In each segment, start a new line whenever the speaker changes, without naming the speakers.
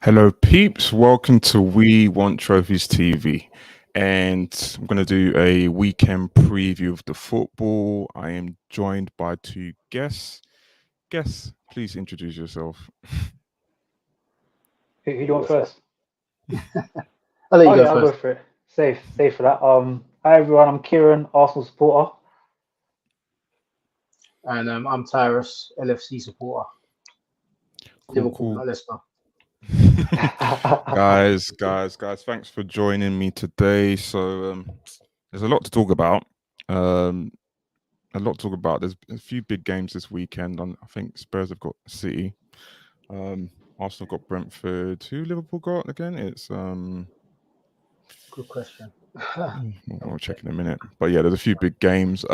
Hello, peeps. Welcome to We Want Trophies TV. And I'm going to do a weekend preview of the football. I am joined by two guests. Guests, please introduce yourself.
Who do you want first?
I'll let you
Oh
go
yeah, I'll go
first.
for it. Safe for that. Hi everyone, I'm Kieran, Arsenal supporter.
And I'm Tyrus, LFC supporter.
Cool,
Liverpool,
cool.
not Leicester.
Guys, thanks for joining me today. So, there's a lot to talk about. Um, There's a few big games this weekend. I think Spurs have got City. Arsenal got Brentford. Who Liverpool got again? It's
Good question.
We'll check in a minute. But yeah, there's a few big games.
It's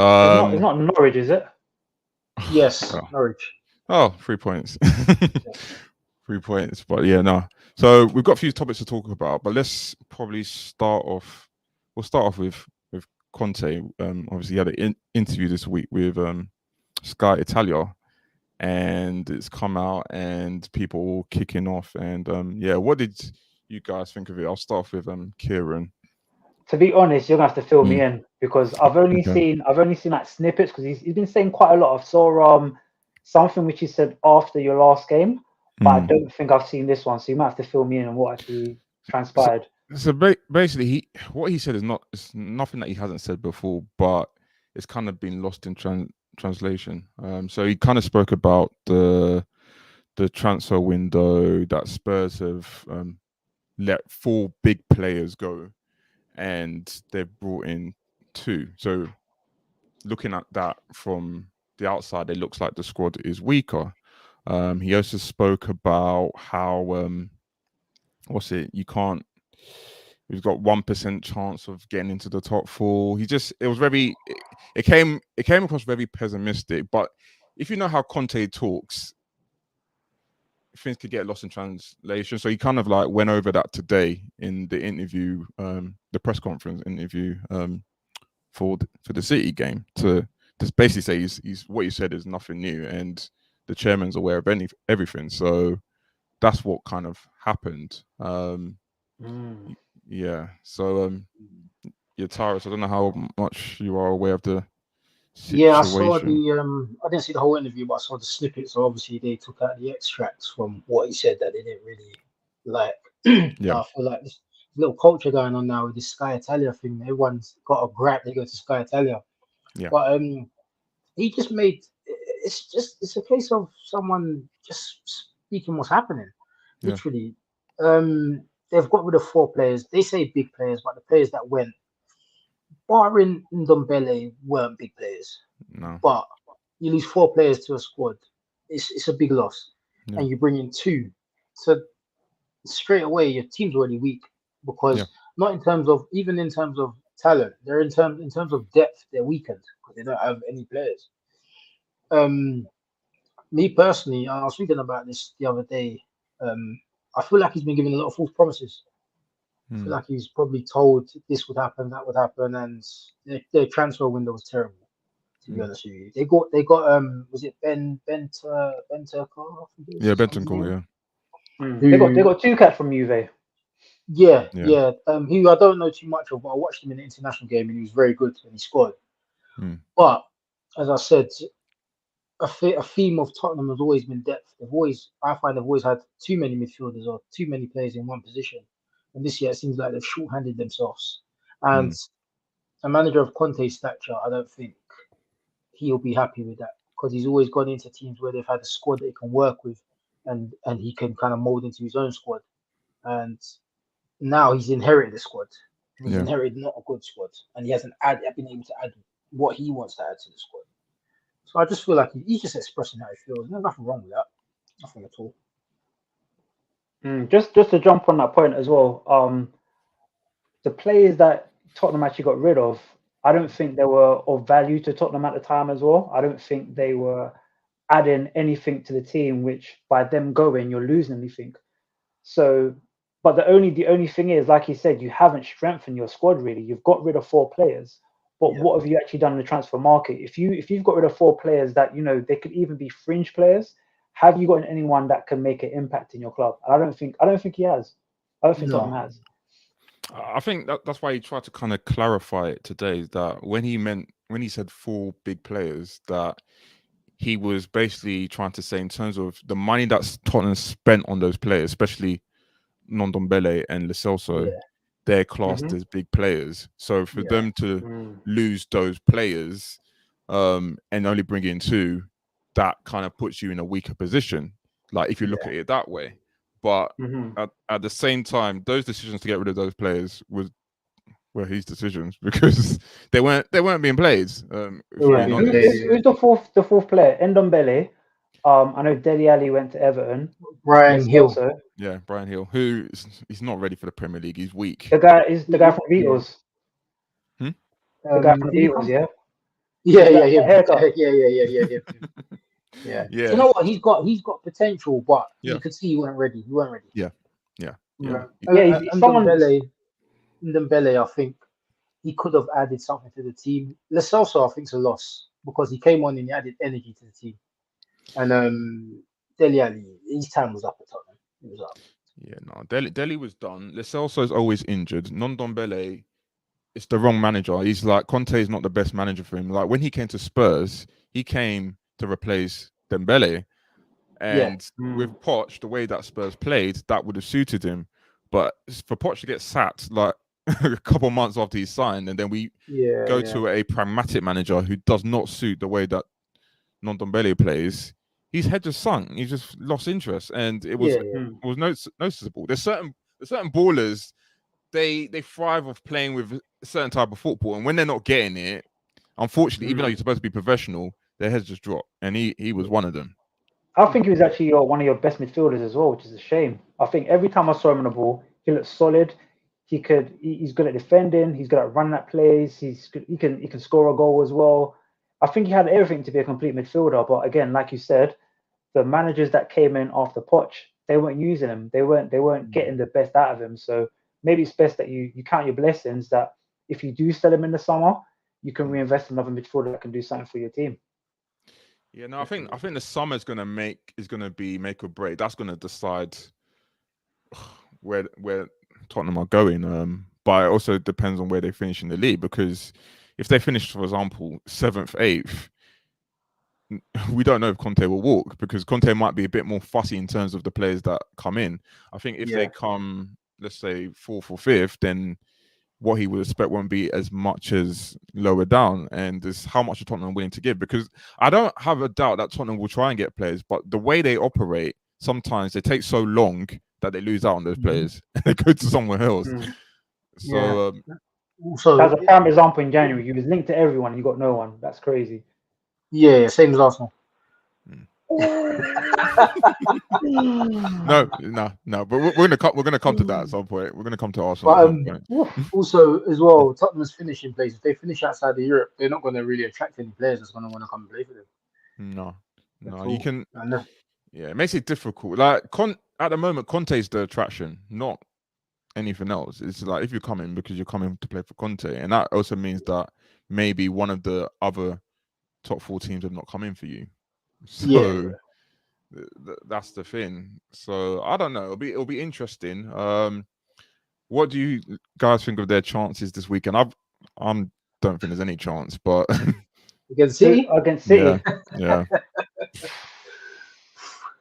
not Norwich, is it?
Yes,
oh,
Norwich.
oh, 3 points. 3 points. But yeah, no. So we've got a few topics to talk about, but let's probably start off. We'll start off with Conte. Obviously he had an interview this week with Sky Italia, and it's come out and people all kicking off. And yeah, what did you guys think of it? I'll start off with Kieran.
To be honest, you're gonna have to fill me
Mm,
in because
okay.
I've only seen like snippets because he's been saying quite a lot. I saw something which he said after your last game, but I
Mm.
don't think I've seen this one. So you might have to fill me in on what actually
So,
transpired.
basically, what he said is not it's nothing that he hasn't said before, but it's kind of been lost in translation. So he kind of spoke about the transfer window that Spurs have let four big players go, and they've brought in two. So looking at that from the outside, it looks like the squad is weaker. He also spoke about how what's it? You can't. We've got 1% chance of getting into the top four. It came across very pessimistic. But if you know how Conte talks, things could get lost in translation. So he kind of like went over that today in the interview, the press conference interview, for the City game to just basically say he's what he said is nothing new, and the chairman's aware of everything. So that's what kind of happened.
Mm.
Yeah. So yeah, Tyrus, I don't know how much you are aware of the
Yeah, I saw
situation.
the. I didn't see the whole interview, but I saw the snippets. So obviously they took out the extracts from what he said that they didn't really like.
Yeah.
I feel like this little culture going on now with this Sky Italia thing. Everyone's got a grab. They go to Sky Italia,
Yeah.
but he just made. It's a case of someone just speaking what's happening.
Yeah.
Literally, they've got rid of four players. They say big players, but the players that went, barring Ndombele, weren't big players.
No.
But you lose four players to a squad, it's a big loss,
Yeah.
and you bring in two. So straight away, your team's already weak
Yeah.
because not in terms of even in terms of talent, they're in terms of depth, they're weakened because they don't have any players. Um, Me personally, I was thinking about this the other day. Um, I feel like he's been given a lot of false promises. I feel
Mm.
like he's probably told this would happen, that would happen, and their transfer window was terrible. To be
Mm.
honest with you, they got was it Ben Turco, I think it
Yeah.
is his
Bentancur.
name.
Yeah.
Mm. They
Who,
got two cats from Juve.
yeah,
Yeah.
yeah, who I don't know too much of, but I watched him in the international game and he was very good and he scored.
Mm.
But as I said, a theme of Tottenham has always been depth. I find they've always had too many midfielders or too many players in one position, and this year it seems like they've short-handed themselves. And
Mm.
a manager of Conte's stature, I don't think he'll be happy with that because he's always gone into teams where they've had a squad that he can work with, and he can kind of mold into his own squad. And now he's inherited the squad. He's
Yeah.
inherited not a good squad, and he hasn't been able to add what he wants to add to the squad. So I just feel like he's just expressing how he feels. There's nothing wrong with that. Nothing at all.
Just to jump on that point as well. The players that Tottenham actually got rid of, I don't think they were of value to Tottenham at the time as well. I don't think they were adding anything to the team, which by them going, you're losing anything. So, but the only thing is, like you said, you haven't strengthened your squad really. You've got rid of four players, but
Yeah,
what have you actually done in the transfer market? If you've got rid of four players that they could even be fringe players, have you got anyone that can make an impact in your club? And I don't think he has. I don't think Tottenham has.
I think that's why he tried to kind of clarify it today, that when he said 4 big players, that he was basically trying to say in terms of the money that Tottenham spent on those players, especially Nondombele and Lo Celso, they're classed as big players. So for them to lose those players and only bring in 2, that kind of puts you in a weaker position, like if you look at it that way. But at the same time, those decisions to get rid of those players were his decisions because they weren't being played.
Who's the fourth player? Ndombele. I know Dele Alli went to Everton.
Brian Hill.
Yeah, Brian Hill. He's not ready for the Premier League. He's weak.
The guy is the guy from Beatles. The guy from Beatles, yeah.
Yeah. You know what? He's got potential, but you could see he weren't ready.
Yeah.
Ndombele, I think he could have added something to the team. Lo Celso, I think, is a loss because he came on and he added energy to the team. And Dele Alli, his time was up at Tottenham. He was up.
Yeah, no, Dele was done. Lo Celso is always injured. Nondombele, it's the wrong manager. He's like, Conte is not the best manager for him. Like when he came to Spurs, he came to replace Dembele. And with Poch, the way that Spurs played, that would have suited him. But for Poch to get sacked like a couple months after he signed, and then we go to a pragmatic manager who does not suit the way that Nondombele plays, his head just sunk. He just lost interest, and it was noticeable. There's certain ballers, they thrive off playing with a certain type of football, and when they're not getting it, unfortunately, even though you're supposed to be professional, their heads just drop, and he was one of them.
I think he was actually one of your best midfielders as well, which is a shame. I think every time I saw him on the ball, he looked solid. He's good at defending. He's good at running at plays. He can score a goal as well. I think he had everything to be a complete midfielder. But again, like you said, the managers that came in after Poch, they weren't using him. They weren't getting the best out of him. So maybe it's best that you count your blessings, that if you do sell him in the summer, you can reinvest in another midfielder that can do something for your team.
Yeah, no, I think the summer is gonna be make or break. That's gonna decide where Tottenham are going. But it also depends on where they finish in the league, because if they finish, for example, 7th, 8th, we don't know if Conte will walk, because Conte might be a bit more fussy in terms of the players that come in. I think if they come, let's say 4th or 5th, then what he would expect won't be as much as lower down, and is how much Tottenham are willing to give. Because I don't have a doubt that Tottenham will try and get players, but the way they operate, sometimes they take so long that they lose out on those players and they go to somewhere else. So
as a prime example, in January, he was linked to everyone. You got no one. That's crazy.
Yeah, same as Arsenal.
No. But we're gonna come to that at some point. We're gonna come to Arsenal.
But also, as well, Tottenham's finishing place. If they finish outside of Europe, they're not going to really attract any players that's going to want to come and play for them.
No, you can. Yeah, it makes it difficult. Like at the moment, Conte's the attraction, not anything else. It's like if you're coming because you're coming to play for Conte, and that also means that maybe one of the other top 4 teams have not come in for you. So that's the thing. So I don't know. It'll be interesting. What do you guys think of their chances this weekend? I don't think there's any chance, but
against City.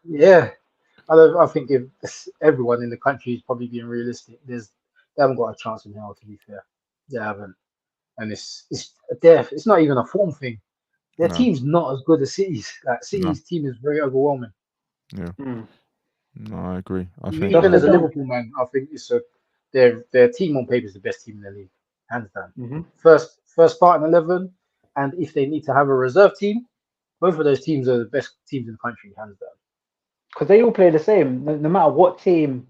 Yeah. I think if everyone in the country is probably being realistic, they haven't got a chance in hell. To be fair, they haven't, and it's not even a form thing. Their team's not as good as City's. Like City's team is very overwhelming.
Yeah. No, I agree. I think
even as a Liverpool man, I think it's their team on paper is the best team in the league, hands down. First starting 11, and if they need to have a reserve team, both of those teams are the best teams in the country, hands down.
Because they all play the same. No matter what team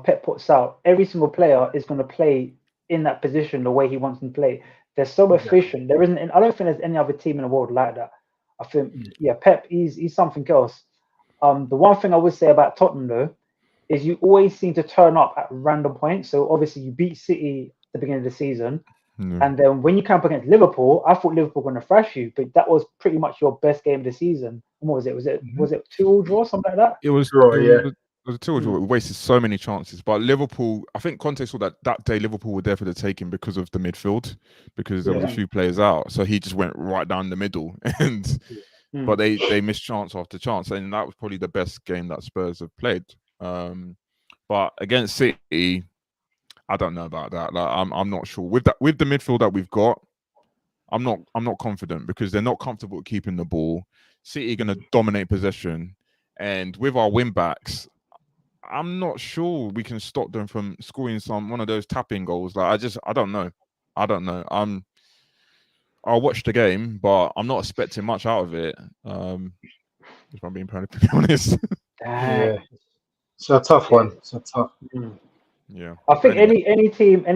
Pep puts out, every single player is going to play in that position the way he wants them to play. They're so efficient. There isn't. I don't think there's any other team in the world like that. I think, Pep, he's something else. The one thing I would say about Tottenham though is you always seem to turn up at random points. So obviously you beat City at the beginning of the season, and then when you come up against Liverpool, I thought Liverpool were going to thrash you, but that was pretty much your best game of the season What was it? Was it 2-2 draw, something like that?
It was
Draw, yeah.
it was a 2 draw. We wasted so many chances, but Liverpool. I think Conte saw that day Liverpool were there for the taking because of the midfield, because there was a
Yeah.
few players out, so he just went right down the middle, and but they missed chance after chance, and that was probably the best game that Spurs have played. But against City, I don't know about that. Like, I'm not sure with the midfield that we've got. I'm not confident because they're not comfortable keeping the ball. City are going to dominate possession, and with our wing backs, I'm not sure we can stop them from scoring one of those tapping goals. Like I don't know. I'll watch the game, but I'm not expecting much out of it. If I'm being perfectly honest.
Yeah. It's a tough one. It's a tough.
Yeah.
I think
Anyway.
any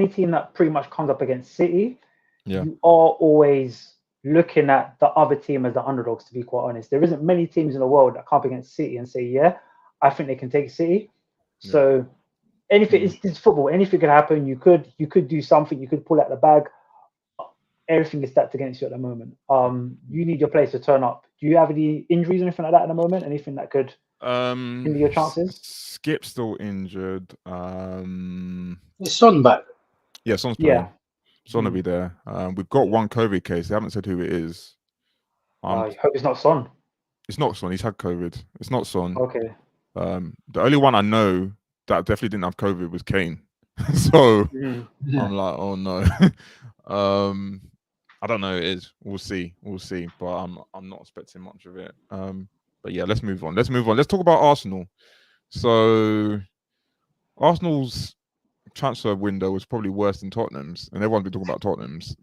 team that pretty much comes up against City,
Yeah.
you are always looking at the other team as the underdogs, to be quite honest. There isn't many teams in the world that come up against City and say, yeah, I think they can take City. So anything, it's football. Anything could happen. You could do something. You could pull out the bag. Everything is stacked against you at the moment. You need your players to turn up. Do you have any injuries or anything like that at the moment? Anything that could hinder your chances?
Skip's still injured.
Is Son back?
Yeah, Son's playing.
Yeah.
Son will be there. We've got one COVID case. They haven't said who it is.
I hope it's not Son.
It's not Son. He's had COVID. It's not Son.
Okay.
The only one I know that definitely didn't have COVID was Kane. So I'm like, oh no. I don't know. It is. We'll see. But I'm not expecting much of it. But yeah, let's move on. Let's talk about Arsenal. So Arsenal's transfer window was probably worse than Tottenham's, and everyone's been talking about Tottenham's.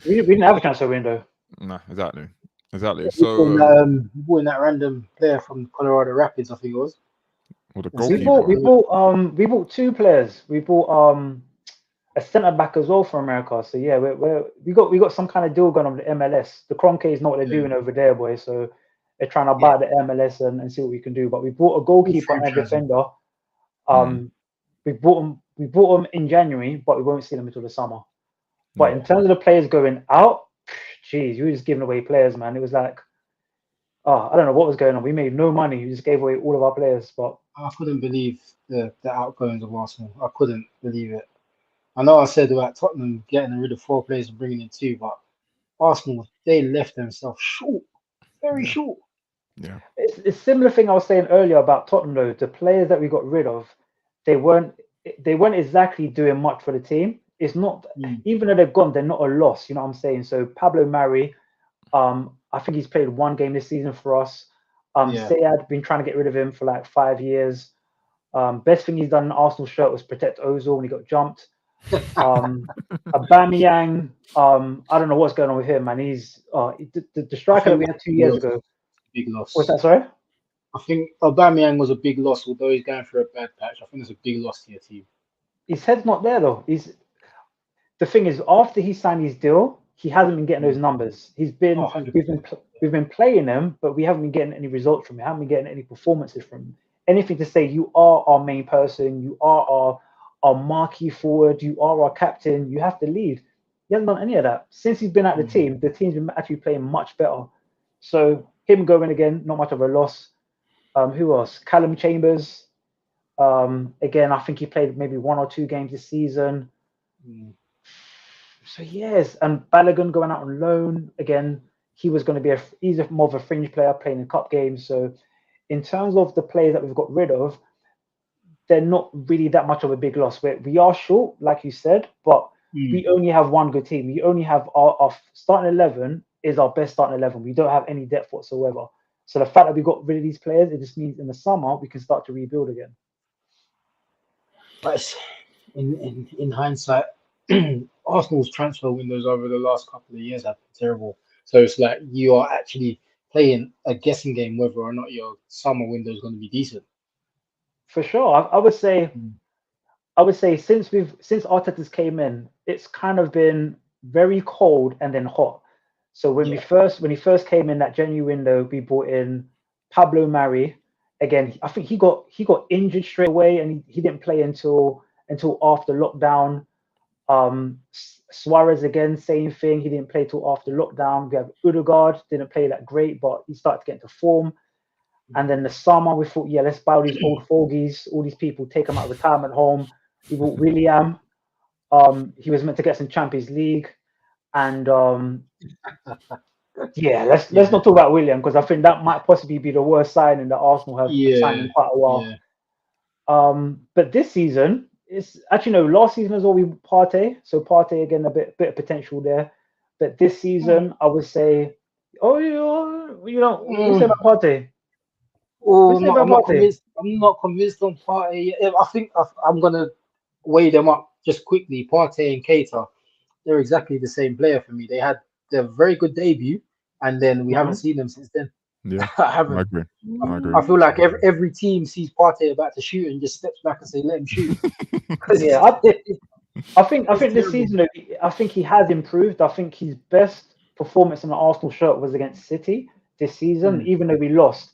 we didn't have a transfer window.
Nah, exactly.
So we bought in that random player from Colorado Rapids, I think it was.
Or the goalkeeper.
We bought 2 players. We bought a centre back as well from America. So yeah, we got some kind of deal going on with the MLS. The Kroenkes know what they're doing over there, boy. So they're trying to buy the MLS and see what we can do. But we bought a goalkeeper and a defender. We bought them in January, but we won't see them until the summer. But in terms of the players going out, geez, we were just giving away players, man. It was like, I don't know what was going on. We made no money. We just gave away all of our players. But
I couldn't believe the outgoings of Arsenal. I couldn't believe it. I know I said about Tottenham getting rid of 4 players and bringing in 2, but Arsenal, they left themselves short, very short.
Yeah, it's a similar thing I was saying earlier about Tottenham. Though the players that we got rid of, they weren't exactly doing much for the team. It's not even though they've gone, they're not a loss. You know what I'm saying? So Pablo Mari, I think he's played 1 game this season for us. Sayad, been trying to get rid of him for like 5 years. Best thing he's done in an Arsenal shirt was protect Ozil when he got jumped. Aubameyang, I don't know what's going on with him, man. He's the striker that we had 2 years ago.
Big loss.
What's that? Sorry.
I think Aubameyang was a big loss, although he's going through a bad patch. I think it's a big loss to your team.
His head's not there though. The thing is, after he signed his deal, he hasn't been getting those numbers. We've been playing him, but we haven't been getting any results from him. Haven't been getting any performances from him. Anything to say you are our main person, you are our marquee forward, you are our captain, you have to lead. He hasn't done any of that. Since he's been at the team's been actually playing much better. So him going again, not much of a loss. Who else? Callum Chambers. Again, I think he played maybe 1 or 2 games this season. So yes, and Balogun going out on loan again. He was going to be he's more of a fringe player playing in cup games. So in terms of the players that we've got rid of, they're not really that much of a big loss. We are short, like you said, but we only have 1 good team. We only have our starting 11 is our best starting 11. We don't have any depth whatsoever. So the fact that we got rid of these players, it just means in the summer we can start to rebuild again.
But in hindsight, Arsenal's transfer windows over the last couple of years have been terrible. So it's like you are actually playing a guessing game whether or not your summer window is going to be decent.
For sure, I would say since Arteta's came in, it's kind of been very cold and then hot. So when he first came in that January window, we brought in Pablo Mari. Again, I think he got injured straight away, and he didn't play until after lockdown. Suarez again, same thing. He didn't play till after lockdown. We have Odegaard, didn't play that great, but he started to get into form. And then the summer, we thought, yeah, let's buy all these old fogies, all these people, take them out of retirement home. We bought William. He was meant to get some Champions League. And yeah, let's not talk about William, because I think that might possibly be the worst signing that Arsenal have signed in quite a while. But this season, it's actually no. Last season as well, we Partey. So Partey again, a bit of potential there. But this season, I would say, what say about Partey?
Oh, no, I'm not convinced. I'm not convinced on Partey. I think I'm gonna weigh them up just quickly. Partey and Keita, they're exactly the same player for me. They had their very good debut, and then we haven't seen them since then.
Yeah,
I haven't.
I agree.
I feel like every team sees Partey about to shoot and just steps back and say, "Let him shoot."
Yeah, I think this season, I think he has improved. I think his best performance in the Arsenal shirt was against City this season, even though we lost.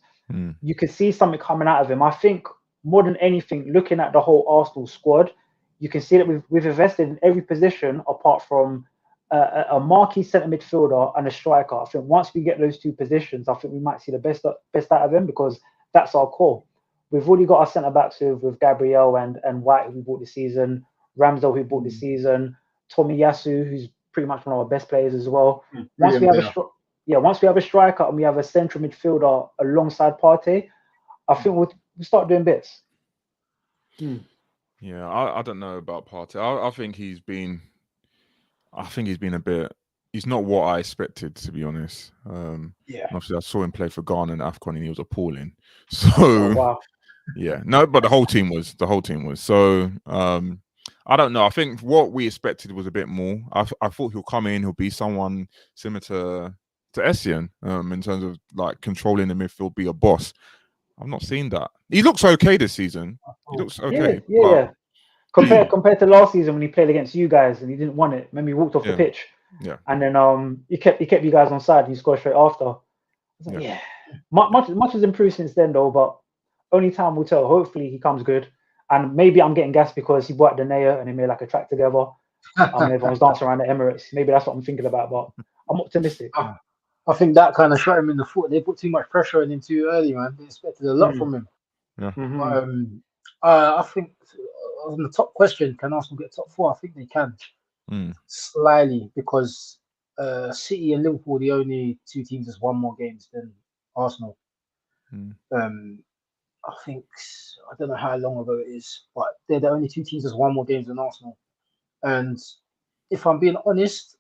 You could see something coming out of him. I think more than anything, looking at the whole Arsenal squad, you can see that we've invested in every position apart from a marquee centre midfielder and a striker. I think once we get those two positions, I think we might see the best out of him, because that's our core. We've already got our centre backs with Gabriel and White, who we bought this season, Ramsdale, who bought this season, Tomiyasu, who's pretty much one of our best players as well. Once we have a striker and we have a central midfielder alongside Partey, I think we'll start doing bits.
Yeah, I don't know about Partey. I think he's been a bit. He's not what I expected, to be honest. Obviously, I saw him play for Ghana and AFCON, and he was appalling. So, yeah, no, but the whole team was. So, I don't know. I think what we expected was a bit more. I thought he'll come in. He'll be someone similar to Essien, in terms of like controlling the midfield, be a boss. I've not seen that. He looks okay this season. He looks okay.
Yeah. Compared to last season when he played against you guys and he didn't want it. Maybe he walked off the pitch.
Yeah.
And then he kept you guys on side and he scored straight after. Much has improved since then though, but only time will tell. Hopefully he comes good. And maybe I'm getting gassed because he brought Denia and they made like a track together. And everyone's dancing around the Emirates. Maybe that's what I'm thinking about, but I'm optimistic.
I think that kind of shot him in the foot. They put too much pressure on him too early, man. They expected a lot from him.
Yeah.
I think on the top question, can Arsenal get top four? I think they can. Slightly, because City and Liverpool are the only two teams that's won more games than Arsenal. I think, I don't know how long ago it is, but they're the only two teams that's won more games than Arsenal. And if I'm being honest,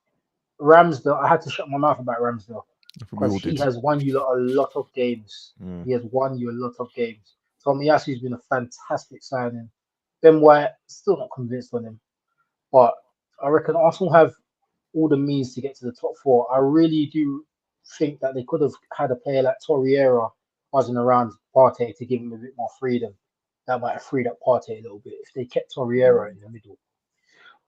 Ramsdale, I had to shut my mouth about Ramsdale because he has won you a lot of games. He has won you a lot of games. Tomiyasu's been a fantastic signing. Ben White, still not convinced on him. But I reckon Arsenal have all the means to get to the top four. I really do think that they could have had a player like Torreira buzzing around Partey to give him a bit more freedom. That might have freed up Partey a little bit if they kept Torreira in the middle.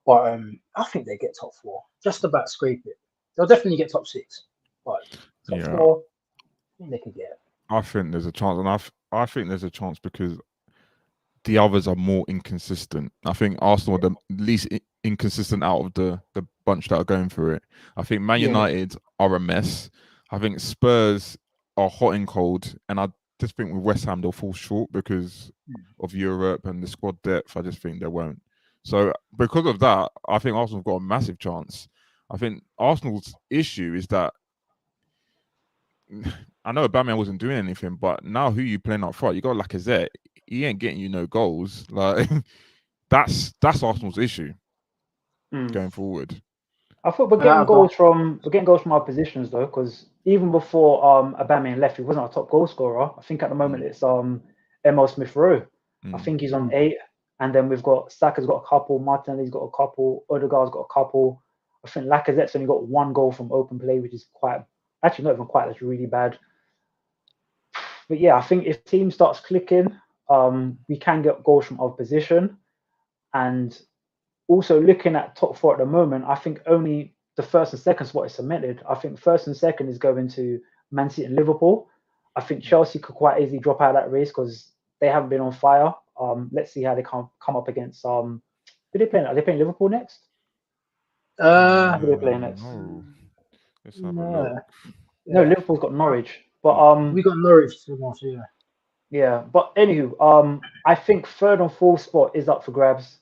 But I think they get top four. Just about scrape it. They'll definitely get top six. But top four, I think they could get it.
I think there's a chance. And I think there's a chance because the others are more inconsistent. I think Arsenal are the least inconsistent out of the bunch that are going for it. I think Man United are a mess. I think Spurs are hot and cold. And I just think with West Ham, they'll fall short because of Europe and the squad depth. I just think they won't. So because of that, I think Arsenal have got a massive chance. I think Arsenal's issue is that I know Aubameyang wasn't doing anything, but now who you playing up front? You got Lacazette. He ain't getting you no goals. Like that's Arsenal's issue going forward.
I thought we're getting goals from our positions though, because even before Aubameyang left, he wasn't our top goal scorer. I think at the moment it's Emil Smith-Rowe. I think he's on 8. And then we've got Saka's got a couple, Martinelli's got a couple, Odegaard's got a couple. I think Lacazette's only got 1 goal from open play, which is not even quite, that's really bad. But yeah, I think if the team starts clicking, we can get goals from our position. And also looking at top 4 at the moment, I think only the first and second spot is cemented. I think first and second is going to Man City and Liverpool. I think Chelsea could quite easily drop out of that race because they haven't been on fire. Let's see how they come up against who they playing? Are they playing Liverpool next?
Uh,
Who are they playing next?
No. Let's have a
no,
look.
No,
yeah.
Liverpool's got Norwich. But
We got Norwich tomorrow, so yeah.
yeah. But anywho, I think third and fourth spot is up for grabs.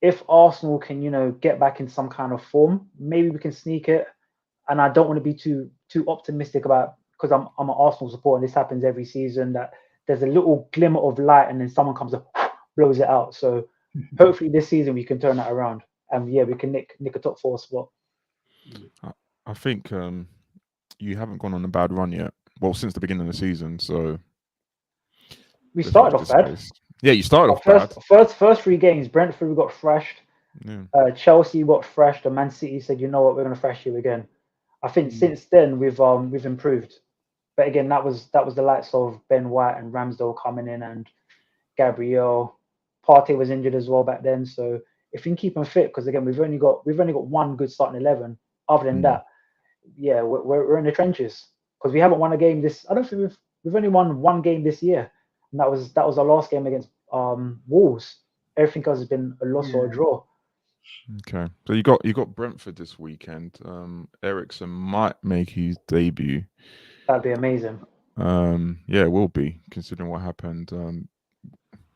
If Arsenal can, get back in some kind of form, maybe we can sneak it. And I don't want to be too optimistic about, because I'm an Arsenal supporter and this happens every season, that there's a little glimmer of light and then someone comes up, blows it out. So hopefully this season we can turn that around. And yeah, we can nick a top four spot.
I think you haven't gone on a bad run yet. Well, since the beginning of the season, so
We
let's watch
started off
this
bad.
space. Yeah, you started
Our
off bad.
first 3 games, Brentford we got thrashed.
Yeah.
Chelsea got thrashed, and Man City said, you know what, we're gonna thrash you again. I think since then we've improved. But again, that was the likes of Ben White and Ramsdale coming in, and Gabriel. Partey was injured as well back then. So if we can keep him fit, because again we've only got one good starting 11. Other than that, yeah, we're in the trenches, because we haven't won a game this. I don't think we've only won one game this year, and that was our last game against Wolves. Everything else has been a loss or a draw.
Okay, so you got Brentford this weekend. Ericsson might make his debut.
That'd be amazing.
Yeah, it will be, considering what happened.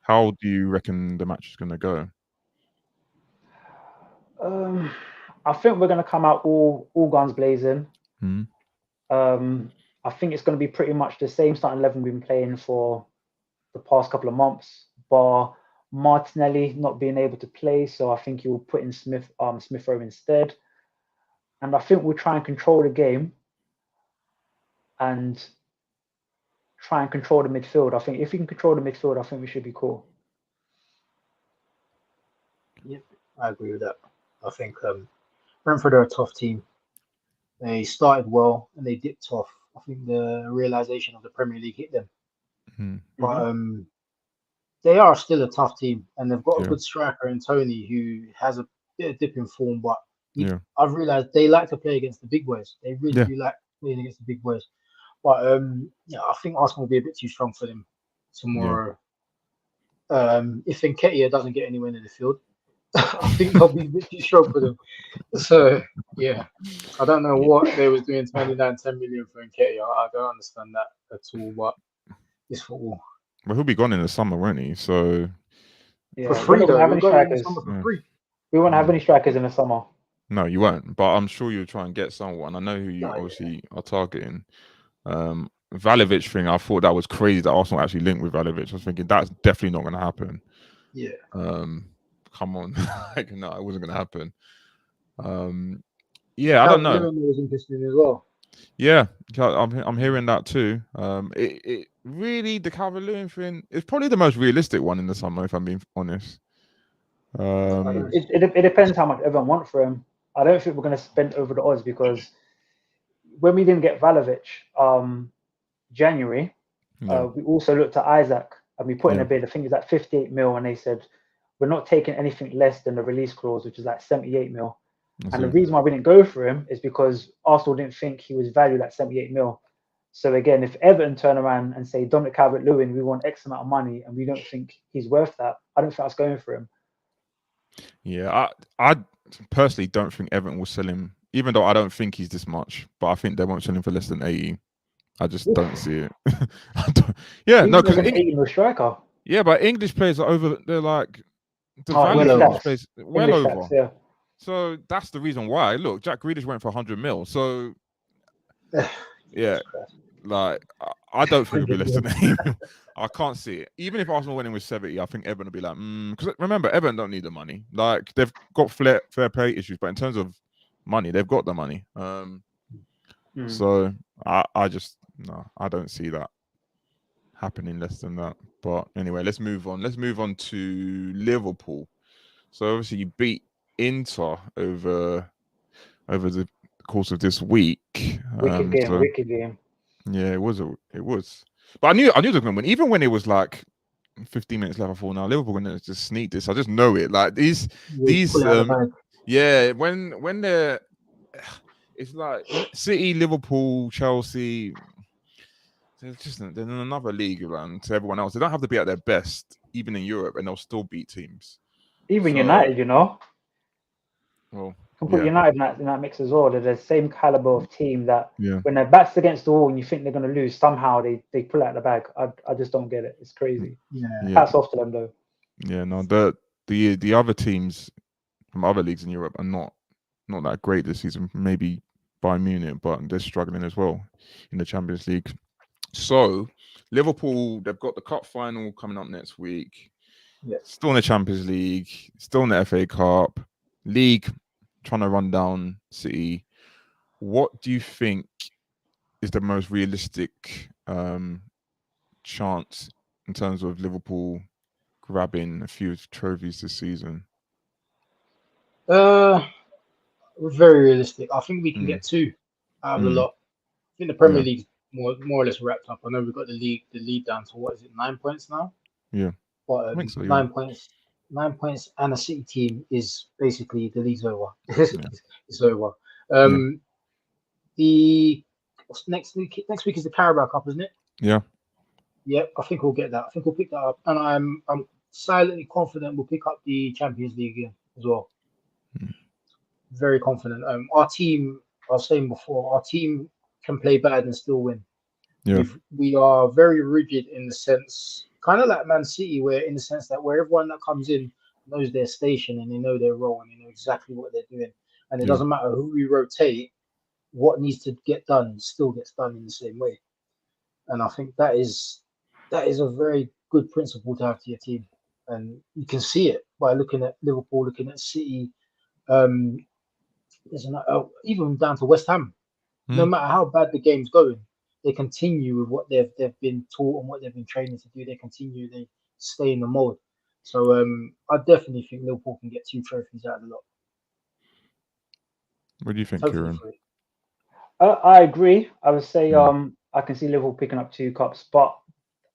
How do you reckon the match is going to go?
I think we're going to come out all guns blazing.
Hmm.
I think it's going to be pretty much the same starting 11 we've been playing for the past couple of months, bar Martinelli not being able to play. So I think you'll put in Smith Rowe instead. And I think we'll try and control the game and try and control the midfield. I think if we can control the midfield, I think we should be cool.
Yep, I agree with that. I think Brentford are a tough team. They started well and they dipped off. I think the realization of the Premier League hit them. But they are still a tough team, and they've got a good striker in Tony, who has a bit of dip in form. But I've realized they like to play against the big boys. They really do like playing against the big boys. But I think Arsenal will be a bit too strong for them tomorrow. If Nketiah doesn't get anywhere in the field, I think they'll be a bit too strong for them. So yeah, I don't know what they was doing, spending that 10 million for Nketiah. I don't understand that at all. But it's football.
Well, he'll be gone in the summer, won't he? So
yeah,
for free,
we
though.
have
We're
any
going in the
strikers.
summer for free.
We won't have any strikers in the summer.
No, you won't. But I'm sure you'll try and get someone. I know who you obviously are targeting. Vlahovic thing, I thought that was crazy that Arsenal actually linked with Vlahovic. I was thinking that's definitely not going to happen.
Yeah.
Come on, like, no, it wasn't going to happen. Yeah, I don't know.
Was interesting as well.
Yeah, I'm hearing that too. It really, the Calvert-Lewin thing is probably the most realistic one in the summer, if I'm being honest.
It depends how much everyone wants for him. I don't think we're going to spend over the odds, because when we didn't get Vlahovic January, we also looked at Isaac and we put in a bid. I think it's like 58 mil, and they said we're not taking anything less than the release clause, which is like 78 mil. And the reason why we didn't go for him is because Arsenal didn't think he was valued at 78 mil. So again, if Everton turn around and say Dominic Calvert-Lewin, we want X amount of money, and we don't think he's worth that, I don't think that's going for him.
Yeah, I personally don't think Everton will sell him, even though I don't think he's this much. But I think they won't sell him for less than 80. I just don't see it. Because
striker.
Yeah, but English players are over. They're like the value of English players well over.
Tax, yeah.
So that's the reason why. Look, Jack Grealish went for 100 mil. So yeah, like I don't think it'll be less than 80. I can't see it. Even if Arsenal went in with 70, I think Everton will be like, because remember, Everton don't need the money. Like they've got fair play issues, but in terms of money, they've got the money. So I just I don't see that happening less than that. But anyway, let's move on. Let's move on to Liverpool. So obviously you beat Inter over the course of this week.
Wicked game.
Yeah, it was. But I knew they were going to win. Even when it was like 15 minutes left, I thought, now Liverpool going to just sneak this. I just know it. Like these when they're, it's like City, Liverpool, Chelsea. They're in another league around to everyone else. They don't have to be at their best, even in Europe, and they'll still beat teams.
Even United,
Well,
can put
Yeah.
United in that mix as well. They're the same caliber of team that
Yeah.
when their backs against the wall and you think they're going to lose, somehow they pull out the bag. I just don't get it. It's crazy.
Yeah.
Yeah.
Hats off to them though.
Yeah. No, the other teams from other leagues in Europe are not that great this season. Maybe Bayern Munich, but they're struggling as well in the Champions League. So Liverpool, they've got the cup final coming up next week.
Yeah.
Still in the Champions League, still in the FA Cup, league trying to run down City. What do you think is the most realistic chance in terms of Liverpool grabbing a few trophies this season?
Very realistic. I think we can
Mm.
get 2 out of the
Mm.
lot. I think the Premier
Yeah.
League's more or less wrapped up. I know we've got the lead down to what is it, 9 points now?
Yeah.
But
I think so, yeah.
9 points, and a City team is basically the league's over.
Yeah.
It's over. The next week is the Carabao Cup, isn't it?
Yeah.
Yep, I think we'll get that. I think we'll pick that up, and I'm silently confident we'll pick up the Champions League again as well.
Mm.
Very confident. Our team, I was saying before, our team can play bad and still win.
Yeah.
We are very rigid in the sense, kind of like Man City, where in the sense that where everyone that comes in knows their station and they know their role and they know exactly what they're doing, and it
Yeah.
doesn't matter who we rotate, what needs to get done still gets done in the same way. And I think that is a very good principle to have to your team, and you can see it by looking at Liverpool, looking at City. Even down to West Ham. No
Mm.
matter how bad the game's going, they continue with what they've been taught and what they've been training to do. They continue, they stay in the mode. So I definitely think Liverpool can get 2 trophies out of the lot.
What do you think,
Hopefully
Kieran?
3.
I agree. I would say
Mm.
I can see Liverpool picking up 2 cups, but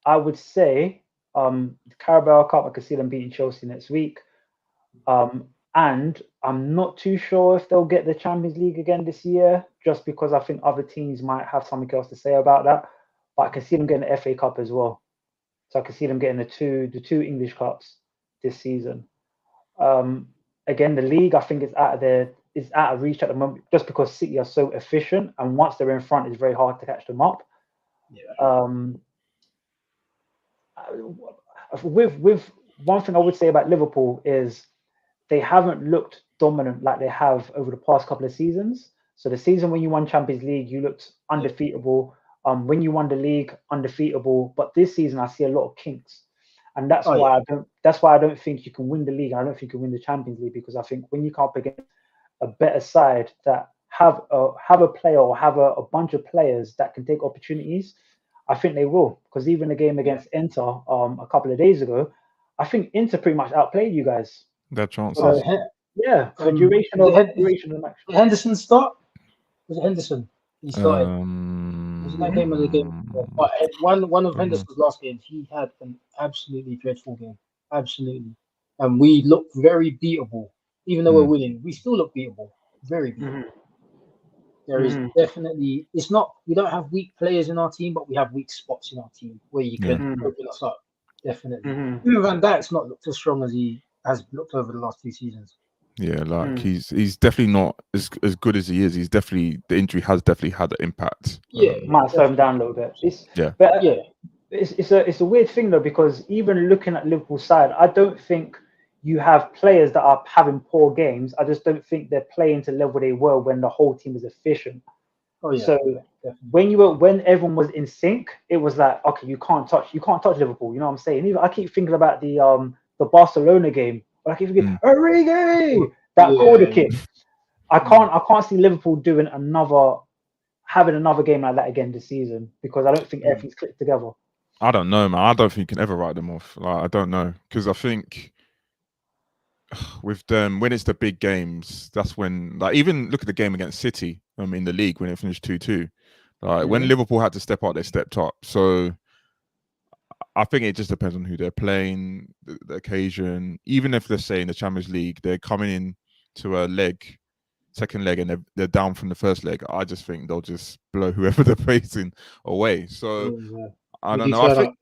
I would say the Carabao Cup, I could see them beating Chelsea next week. And I'm not too sure if they'll get the Champions League again this year, just because I think other teams might have something else to say about that. But I can see them getting the FA Cup as well. So I can see them getting the two English Cups this season. Again, the league, I think is out of reach at the moment, just because City are so efficient, and once they're in front, it's very hard to catch them up.
Yeah.
With one thing I would say about Liverpool is they haven't looked dominant like they have over the past couple of seasons. So the season when you won Champions League, you looked undefeatable. When you won the league, undefeatable. But this season, I see a lot of kinks, and that's why I don't think you can win the league. I don't think you can win the Champions League, because I think when you come up against a better side that have a player or have a bunch of players that can take opportunities, I think they will. Because even the game against Inter a couple of days ago, I think Inter pretty much outplayed you guys.
Their chances.
For duration of the match.
Did Henderson start? Was it Henderson? He started. Was it that game or the game before? But one of Henderson's last games, he had an absolutely dreadful game. Absolutely. And we looked very beatable. Even though we're winning, we still look beatable. Very beatable. There is definitely, we don't have weak players in our team, but we have weak spots in our team where you can open us up. Definitely. Even Van Dijk's not looked as strong as he has looked over the last 2 seasons.
Yeah, like he's definitely not as good as he is. He's definitely, the injury has definitely had an impact.
Yeah,
might slow him down a little bit. It's a weird thing though, because even looking at Liverpool's side, I don't think you have players that are having poor games. I just don't think they're playing to the level they were when the whole team was efficient. So when everyone was in sync, it was like, okay, you can't touch Liverpool. You know what I'm saying? Even I keep thinking about the Barcelona game. I keep thinking, Origi, that corner kick. I can't see Liverpool having another game like that again this season, because I don't think everything's clicked together.
I don't know, man. I don't think you can ever write them off. Like, I don't know, because I think with them, when it's the big games, that's when, like, even look at the game against City in the league when it finished 2-2. Like, when Liverpool had to step up, they stepped up. So I think it just depends on who they're playing, the occasion. Even if they're saying the Champions League, they're coming in to a second leg, and they're down from the first leg, I just think they'll just blow whoever they're facing away. So I don't know. I think,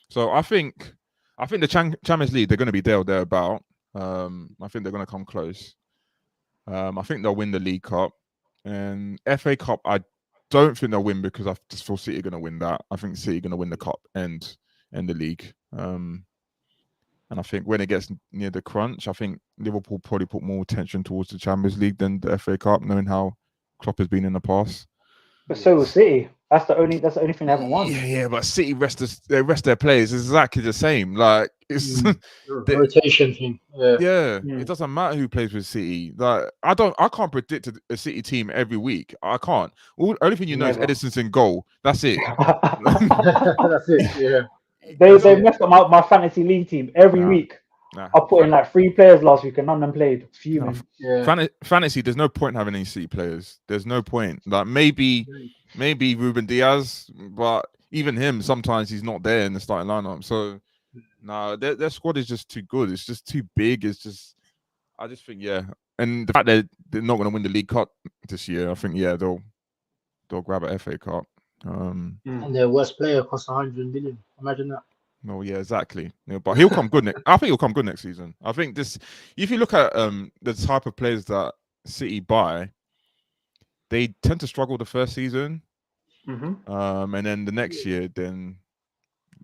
So I think the Champions League, they're going to be there or thereabout. I think they're going to come close. I think they'll win the League Cup, and FA Cup. I don't think they'll win because I just feel City are going to win that. I think City are going to win the cup and the league. And I think when it gets near the crunch, I think Liverpool probably put more attention towards the Champions League than the FA Cup, knowing how Klopp has been in the past.
But so will City. That's the only thing they haven't won.
Yeah, but City rest their players is exactly the same. Like it's
rotation thing.
Yeah, it doesn't matter who plays with City. Like I can't predict a City team every week. I can't. Only thing you know is Edison's in goal. That's it.
That's it. Yeah.
They messed up my fantasy league team every week. I put in like 3 players last week and none of them played. Fuming.
Fantasy, there's no point having any City players. There's no point. Like maybe Ruben Diaz, but even him, sometimes he's not there in the starting lineup. So no, their squad is just too good. It's just too big. It's just, I just think, and the fact that they're not going to win the League Cup this year, I think, they'll grab a FA Cup.
And their worst player costs 100 million. Imagine that.
No, yeah, exactly. Yeah, but he'll come good. I think he'll come good next season. I think if you look at the type of players that City buy, they tend to struggle the first season, and then the next year, then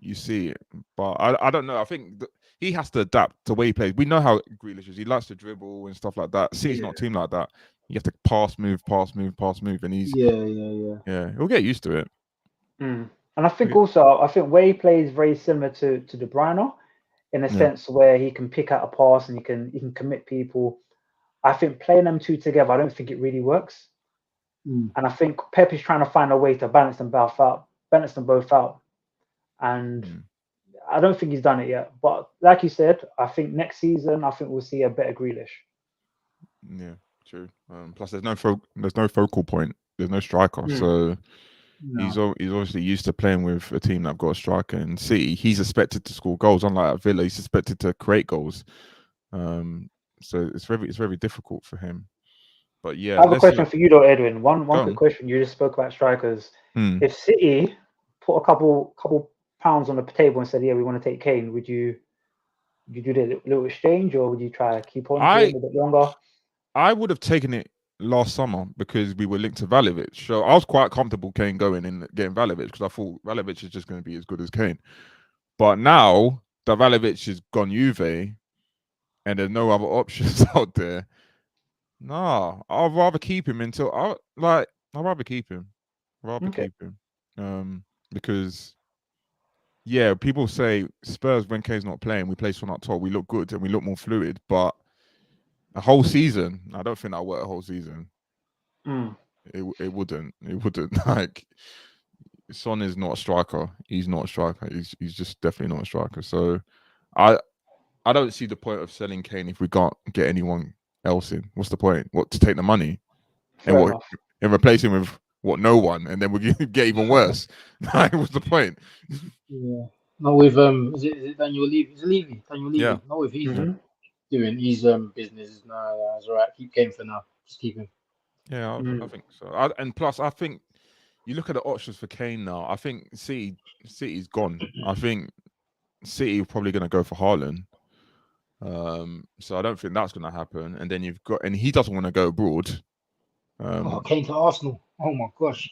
you see it. But I don't know. I think he has to adapt the way he plays. We know how Grealish is. He likes to dribble and stuff like that. City's not a team like that. You have to pass, move, and he's he'll get used to it.
And I think also, where he plays very similar to De Bruyne, in a sense where he can pick out a pass and he can commit people. I think playing them two together, I don't think it really works. And I think Pep is trying to find a way to balance them both out. And I don't think he's done it yet. But like you said, I think next season, we'll see a better Grealish.
Yeah, true. Plus, there's no focal point. There's no striker, so. No. He's obviously used to playing with a team that got a striker. And City, he's expected to score goals. Unlike at Villa, he's expected to create goals. So it's very difficult for him. But yeah,
I have a question for you though, Edwin. One quick question. You just spoke about strikers. If City put a couple pounds on the table and said, "Yeah, we want to take Kane," would you do the little exchange, or would you try to keep on to him a bit longer?
I would have taken it last summer because we were linked to Vlahovic. So I was quite comfortable Kane going and getting Vlahovic because I thought Vlahovic is just going to be as good as Kane. But now that Vlahovic has gone Juve and there's no other options out there, I'd rather keep him I'd rather keep him. Because people say Spurs, when Kane's not playing, we play someone up top, we look good and we look more fluid, but a whole season, I don't think that'll work a whole season. It wouldn't. Like, Son is not a striker. He's not a striker. He's just definitely not a striker. So I don't see the point of selling Kane if we can't get anyone else in. What's the point? What, to take the money and replace him with no one, and then we get even worse? Like, what's the point?
Yeah. No, with is it Daniel Levy? Is it Levy? Daniel Levy?
Yeah.
No, if he's doing his business, no, that's all right. Keep Kane for now. Just keep him.
Yeah, I think so. And plus, I think you look at the options for Kane now. I think City's gone. I think City are probably going to go for Haaland. So I don't think that's going to happen. And then and he doesn't want to go abroad.
Kane to Arsenal. Oh my gosh.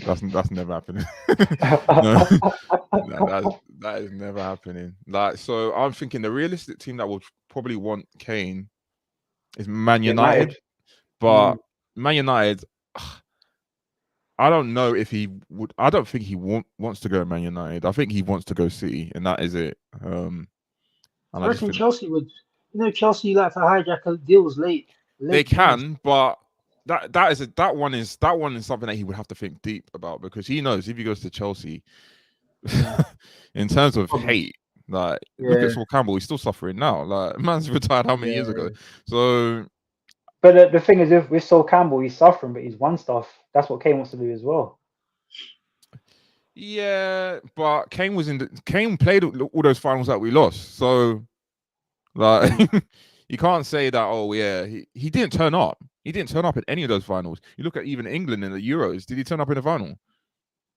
That's never happening. That is never happening. Like, so I'm thinking the realistic team that would probably want Kane is Man United. But Man United, I don't know if he would. I don't think he wants to go to Man United. I think he wants to go City, and that is it.
I reckon Chelsea would. Chelsea like to hijack deals late.
They can, but that one is something that he would have to think deep about, because he knows if he goes to Chelsea, in terms of hate, like, look at Sol Campbell, he's still suffering now. Like, man's retired how many years ago? So.
But the thing is, with Sol Campbell, he's suffering, but he's won stuff. That's what Kane wants to do as well.
Yeah, but Kane played all those finals that we lost. So, like, you can't say that. Oh yeah, he didn't turn up. He didn't turn up in any of those finals. You look at even England in the Euros. Did he turn up in the final?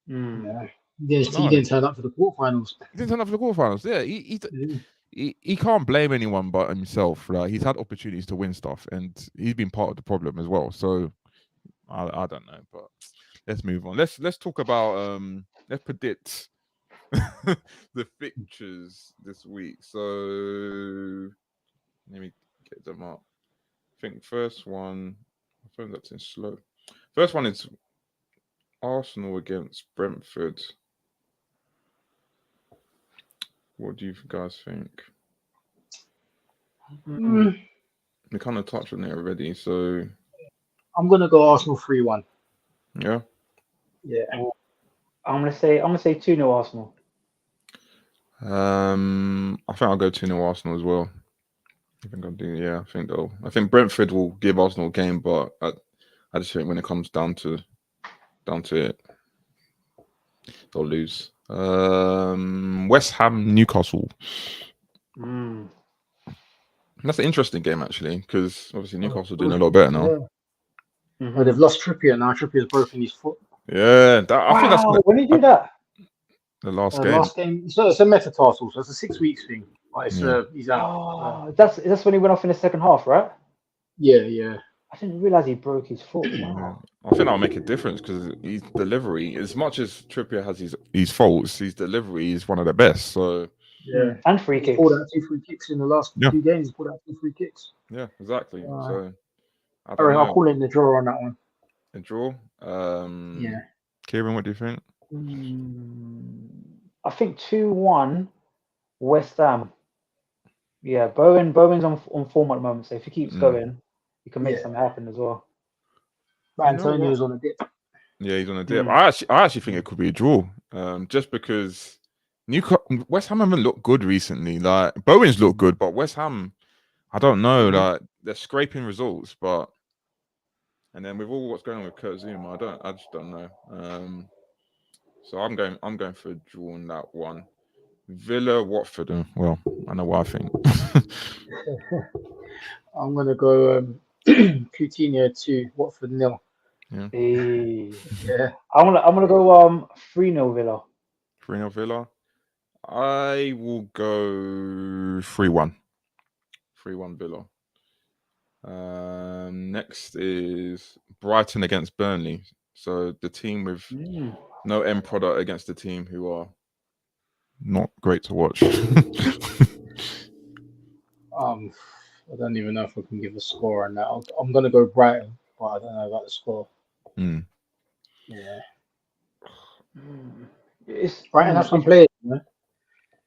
Yeah. He didn't turn up for the quarterfinals.
He didn't turn up for the quarterfinals. Yeah, he can't blame anyone but himself. Like he's had opportunities to win stuff, and he's been part of the problem as well. So I don't know, but let's move on. Let's talk about let's predict the fixtures this week. So let me get them up. I think first one, my phone's acting slow. First one is Arsenal against Brentford. What do you guys think? We kind of touched on it already, so
I'm gonna go Arsenal 3-1.
yeah.
Yeah.
I'm gonna say 2-0 Arsenal.
I think I'll go 2-0 Arsenal as well. I think I'll do. Yeah, I think Brentford will give Arsenal a game, but I just think when it comes down to it, they'll lose. West Ham Newcastle. That's an interesting game actually, because obviously Newcastle doing a lot better now.
Yeah. But they've lost Trippier now. Trippier's broken his foot.
Yeah, I think that's
when did you do that?
The last game.
Last game. So it's a metatarsal, so it's a 6 weeks thing. But it's, he's out.
Oh, that's when he went off in the second half, right?
Yeah.
I didn't realize he broke his foot. Wow.
I think that'll make a difference because his delivery, as much as Trippier has his faults, his delivery is one of the best. So
yeah,
and free kicks.
He pulled out 2 free kicks in the last 2 games. He pulled out 2 free kicks.
Yeah, exactly. So
I'll call it the draw on that one.
A draw.
Yeah.
Kieran, what do you think?
I think 2-1 West Ham. Yeah, Bowen's on form at the moment, so if he keeps going, he can make something happen as well.
But Antonio's on a dip.
Yeah, he's on a dip. I actually think it could be a draw. Just because West Ham haven't looked good recently. Like Bowen's looked good, but West Ham, I don't know. Like they're scraping results, but and then with all what's going on with Kurt Zouma, I just don't know. So I'm going for a draw on that one. Villa, Watford. Well, I know what I think.
I'm gonna go Coutinho 2, Watford 0.
Yeah.
Yeah.
I'm gonna go 3-0 Villa.
3-0 Villa. I will go 3-1. 3-1 Villa. Next is Brighton against Burnley. So the team with no end product against the team who are not great to watch.
I don't even know if I can give a score on that. I'm gonna go Brighton, but I don't know about the score. Yeah. Brighton have some players, man.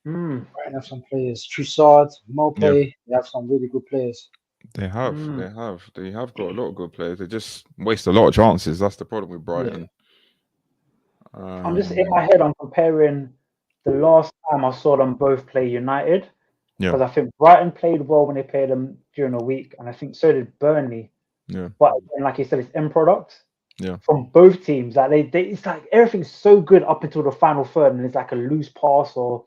Brighton have some players. Trossard, Mopé, they have some really good players.
They have got a lot of good players. They just waste a lot of chances. That's the problem with Brighton.
I'm just in my head. I'm comparing the last time I saw them both play United. Because I think Brighton played well when they played them during the week, and I think so did Burnley.
Yeah.
But like you said, it's end product.
Yeah.
From both teams, like they it's like everything's so good up until the final third, and it's like a loose pass or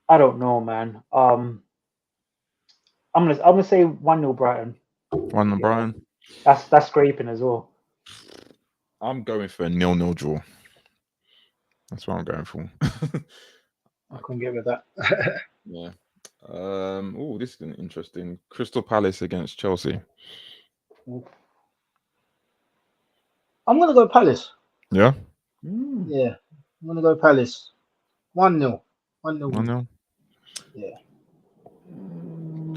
I don't know, man. I'm gonna say 1-0 Brighton.
1-0 Brighton.
That's scraping as well.
I'm going for a 0-0 draw. That's what I'm going for.
I couldn't get with that.
Yeah. This is interesting. Crystal Palace against Chelsea.
I'm gonna go Palace.
Yeah.
Yeah. I'm gonna go Palace. 1-0. 1-0.
1-0.
Yeah.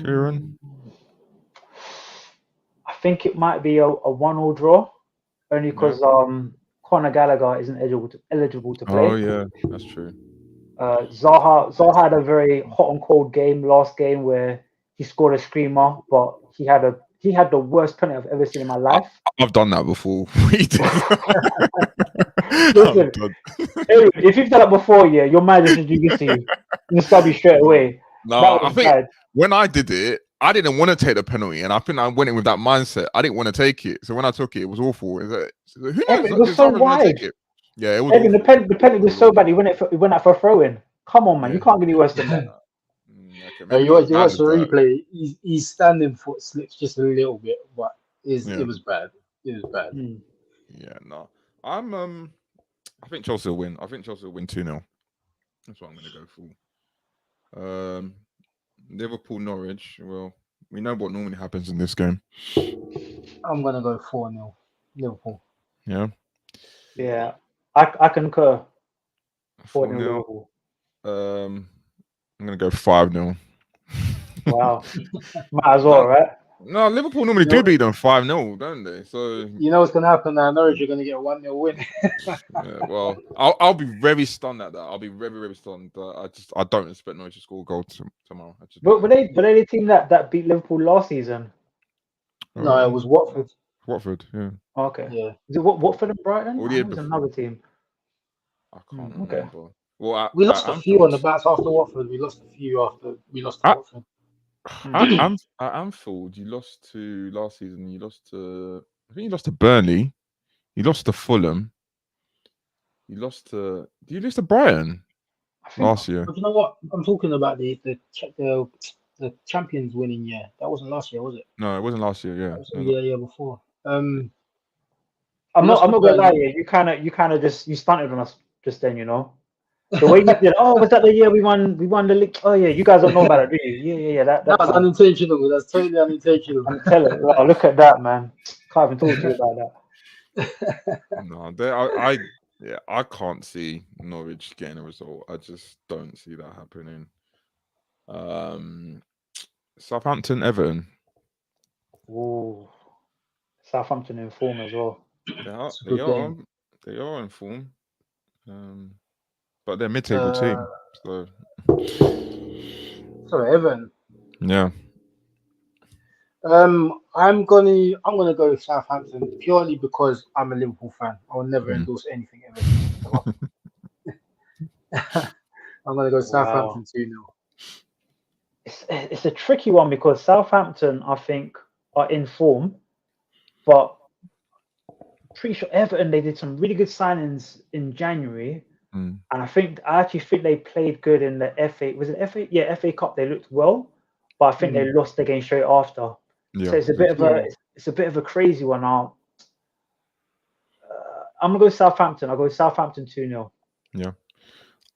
Kieran?
I think it might be a 1-1 draw, only because Conor Gallagher isn't eligible to play.
Oh yeah, that's true.
Zaha had a very hot and cold game last game where he scored a screamer, but he had the worst penalty I've ever seen in my life.
I've done that before.
Listen, if you've done that before, your manager should do this to you. You sub you straight away.
No, I think when I did it, I didn't want to take the penalty, and I think I went in with that mindset. I didn't want to take it, so when I took it, it was awful. Who knows?
It was so wide.
Yeah, it was.
Evan, the penalty was so bad. He went out for a throw in. Come on, man, you can't get any worse than that.
You watch the replay. His standing foot slips just a little bit, but it was bad. It was bad.
Yeah, no. I think Chelsea will win. I think Chelsea will win 2-0. That's what I'm going to go for. Liverpool, Norwich. Well, we know what normally happens in this game.
I'm gonna go 4-0 Liverpool.
Yeah,
Yeah, I concur. 4 0
4-0.
Liverpool.
I'm gonna go 5-0.
Wow. Might as well,
No,
right?
no, Liverpool normally
You
do
know,
beat them 5-0, don't they? So
you know what's gonna happen now. Norwich are gonna get a 1-0 win.
yeah, well, I'll be very stunned at that. I'll be very, very stunned. I don't expect Norwich to score a goal tomorrow. I just
But
don't.
were they the team that beat Liverpool last season?
No, it was
Um,
Watford.
Watford, yeah.
Okay.
Yeah,
Is it Watford and Brighton?
Or
I
the year
know it was
before.
another team.
I can't
Okay.
remember. Well,
we
at
lost a few on
Anfield,
the bats after Watford. We lost a few after we lost to
at,
Watford.
at Anfield, you lost to last season. You lost to, I think you lost to Burnley. You lost to Fulham. You lost to. Did you lose to Brighton
I think
last year?
But you know what? I'm talking about the champions winning year. That wasn't last year, was it?
No, it wasn't last year. Yeah.
That was the year before.
I'm
We
not
lost
I'm
to
not gonna lie,
Burnley.
yeah. You kinda just you stunted on us just then, you know. The way you did, oh, was that the year we won the league? Oh yeah, you guys don't know about it, do you? Yeah,
That
that
was
time.
unintentional. That's totally unintentional.
I'm telling you, wow, look at that, man. Can't even talk to you about that.
No, yeah, I can't see Norwich getting a result. I just don't see that happening. Um, Southampton, Everton.
Ooh, Southampton in form as well.
They are,
It's a
they
good
are,
game.
on- they are in form. But they're a mid-table
Uh,
team. So
sorry, Everton.
yeah,
I'm gonna go with Southampton purely because I'm a Liverpool fan. I will never
Mm.
endorse anything Everton ever. I'm gonna go
Wow.
Southampton 2-0.
It's a tricky one because Southampton, I think, are in form, but pretty sure Everton they did some really good signings in January,
Mm.
and I actually think they played good in the FA. Was it FA? Yeah, FA Cup. They looked well, but I think they lost again straight after.
Yeah,
So it's a
they
bit of
did.
a
Yeah,
it's a bit of a crazy one. I'm gonna go Southampton. I'll go Southampton 2-0.
Yeah.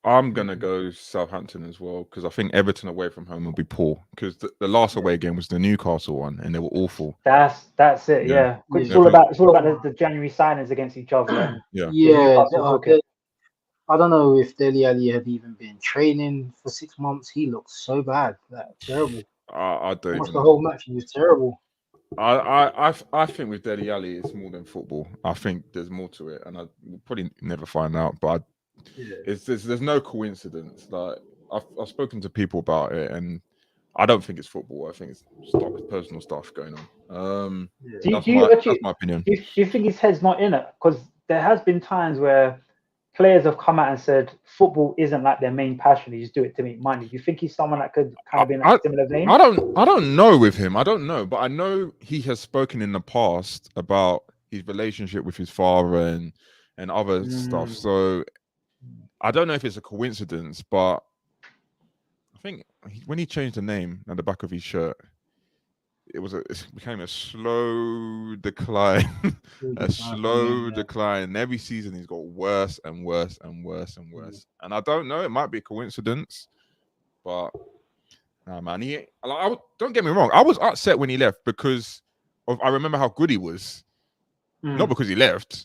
I'm gonna go Southampton as well because I think Everton away from home will be poor because the last away game was the Newcastle one and they were awful.
That's it.
Yeah,
Yeah, 'cause
yeah.
it's all about the January signings against each other, and
yeah.
the
Yeah,
Newcastle took it.
I don't know if Dele Alli had even been training for 6 months. He looked so bad, like terrible.
I
I
don't
watched the
even.
whole match. He was terrible.
I think with Deli Ali, it's more than football. I think there's more to it, and I will probably never find out. But
Yeah,
there's no coincidence. Like I've spoken to people about it, and I don't think it's football. I think it's personal stuff going on.
yeah.
Do
That's
you
that's
actually
my opinion.
do you think his head's not in it? Because there has been times where players have come out and said football isn't like their main passion. They just do it to make money. Do you think he's someone that could kind
I,
of be in that
I
similar vein?
I don't know with him. I don't know, but I know he has spoken in the past about his relationship with his father and other stuff.
Mm.
So I don't know if it's a coincidence, but I think when he changed the name at the back of his shirt, it became a slow decline, a slow
Yeah.
decline. And every season he's got worse and worse and worse and worse. And I don't know, it might be a coincidence, but nah, man, don't get me wrong. I was upset when he left because I remember how good he was, not
Mm.
because he left,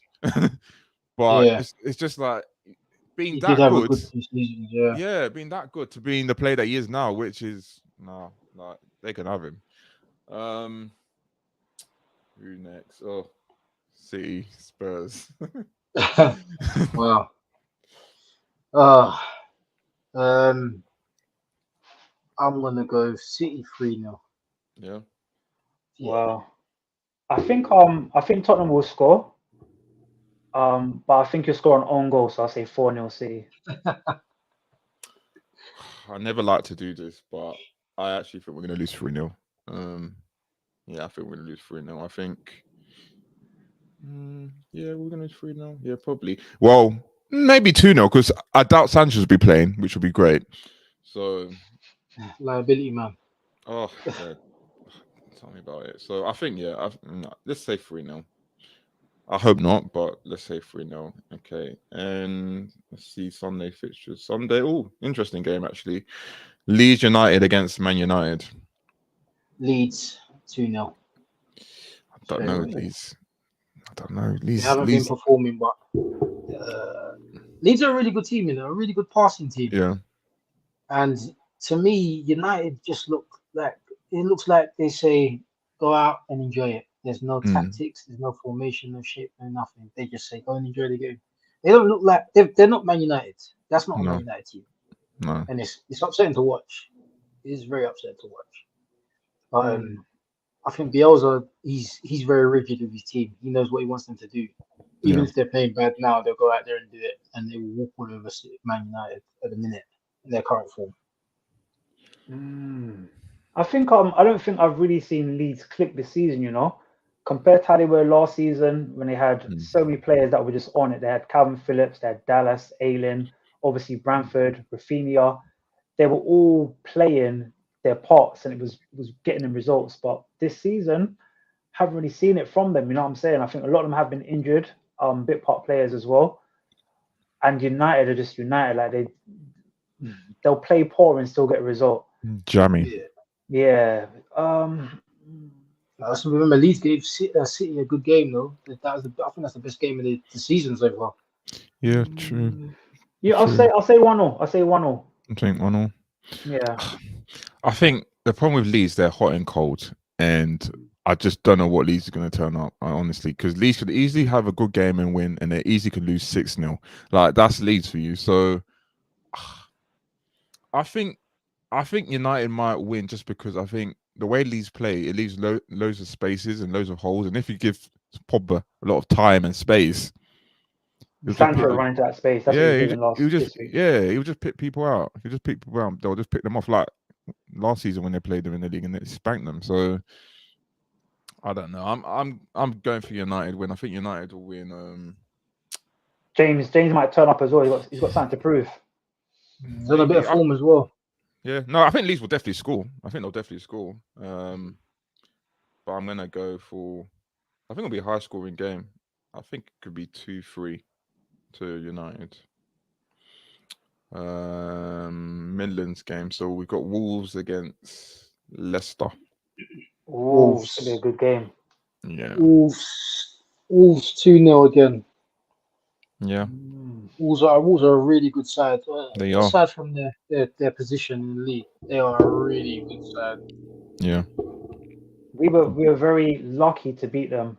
but
Yeah,
it's just like being
he did
that
have a
good.
good 2 seasons. Yeah,
Yeah, being that good to being the player that he is now, which is nah, like they can have him. Um, who next? Oh, City, Spurs.
wow. Uh, um, I'm gonna go City 3-0.
Yeah,
Yeah,
Well, I think Tottenham will score. But I think you'll score an own goal, so I'll say 4-0 City.
I never like to do this, but I actually think we're gonna lose 3-0. Yeah, I think we're gonna lose 3-0. I think. Yeah, we're gonna lose 3-0. Yeah, probably. Well, maybe 2-0 because I doubt Sanchez will be playing, which would be great. So,
liability man.
oh, yeah, tell me about it. So I think yeah, no, let's say 3-0. I hope not, but let's say 3-0. Okay. And let's see Sunday fixtures. Sunday, oh, interesting game actually. Leeds United against Man United.
Leeds 2-0.
I don't know Leeds. I don't know.
They haven't been performing, but Leeds are a really good team, a really good passing team.
Yeah.
And to me, United just looks like they say, go out and enjoy it. There's no tactics, there's no formation, no shape, no nothing. They just say, go and enjoy the game. They don't look like they're not Man United. That's not a Man United team.
No.
And it's upsetting to watch. It is very upsetting to watch. But I think Bielsa, he's very rigid with his team. He knows what he wants them to do. Even if they're playing bad now, they'll go out there and do it, and they will walk all over Man United at the minute in their current form.
I think I don't think I've really seen Leeds click this season. Compared to how they were last season when they had so many players that were just on it. They had Calvin Phillips, they had Dallas, Ayling, obviously Bamford, Rafinha. They were all playing their parts, and it was getting them results. But this season, haven't really seen it from them. You know what I'm saying? I think a lot of them have been injured, bit part players as well. And United are just United. Like they'll play poor and still get a result.
Jammy.
Yeah.
Remember, Leeds gave City a good game though. I think that's the best game of the season so far.
Yeah, true.
Yeah, I'll say 1-0. I'll say 1-0.
I think 1-0.
Yeah.
I think the problem with Leeds, they're hot and cold, and I just don't know what Leeds is going to turn up, honestly, because Leeds could easily have a good game and win, and they easily could lose 6-0. Like, that's Leeds for you. So I think United might win just because I think the way Leeds play, it leaves loads of spaces and loads of holes, and if you give Pogba a lot of time and space,
Sancho run into that space. That's what he's doing
he'll just pick people out. If you just pick people out, they'll just pick them off like last season when they played them in the league and they spanked them. So I don't know. I'm going for United win. I think United will win.
James might turn up as well. He's got something to prove.
He's on a bit of form as well.
Yeah, no, I think Leeds will definitely score. I think they'll definitely score. But I'm gonna go for. I think it'll be a high scoring game. I think it could be 2-3 to United. Midlands game. So we've got Wolves against Leicester.
Wolves should be a good game.
Yeah.
Wolves 2-0 again.
Yeah.
Wolves are a really good side.
They are.
Aside from their position in the league, they are a really good side.
Yeah.
We were very lucky to beat them.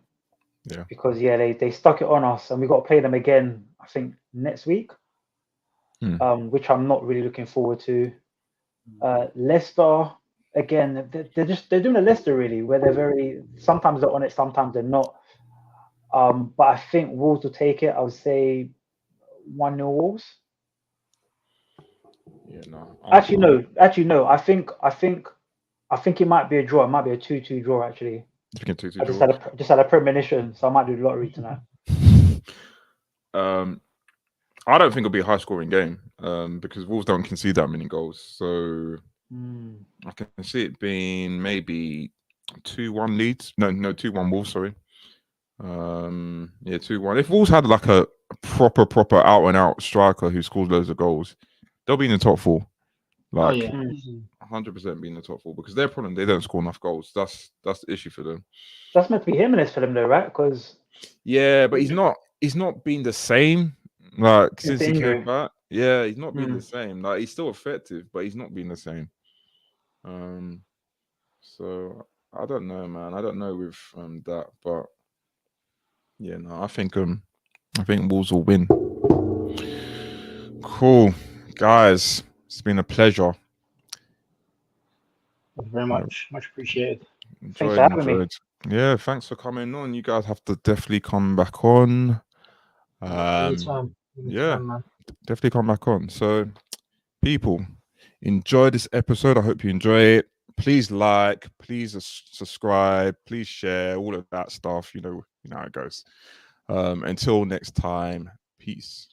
Yeah.
Because they stuck it on us, and we got to play them again. I think next week, which I'm not really looking forward to. Leicester again. They're doing a Leicester really, where they're sometimes they're on it, sometimes they're not. But I think Wolves will take it. I would say 1-0 Wolves.
Yeah, no.
Actually, no. I think it might be a draw. It might be a 2-2 draw. Actually,
I
just had a premonition, so I might do the lottery tonight.
I don't think it'll be a high scoring game. Because Wolves don't concede that many goals, so I can see it being maybe 2-1 Leeds. No, 2-1 Wolves. Sorry. 2-1. If Wolves had like a proper out and out striker who scores loads of goals, they'll be in the top 4. Like 100% be in the top 4 because their problem, they don't score enough goals. That's the issue for them.
That's meant to be Jimenez for them though, right? Because
but he's not been the same like since he came back. Yeah, he's not been the same. Like he's still effective, but he's not been the same. So I don't know, man. I don't know with that, but yeah, no, I think Wolves will win. Cool, guys. It's been a pleasure.
Very much appreciated.
Enjoyed. Yeah, thanks for coming on. You guys have to definitely come back on.
Anytime, man.
Definitely come back on. So, people, enjoy this episode. I hope you enjoy it. Please like, please subscribe, please share, all of that stuff. You know how it goes. Until next time, peace.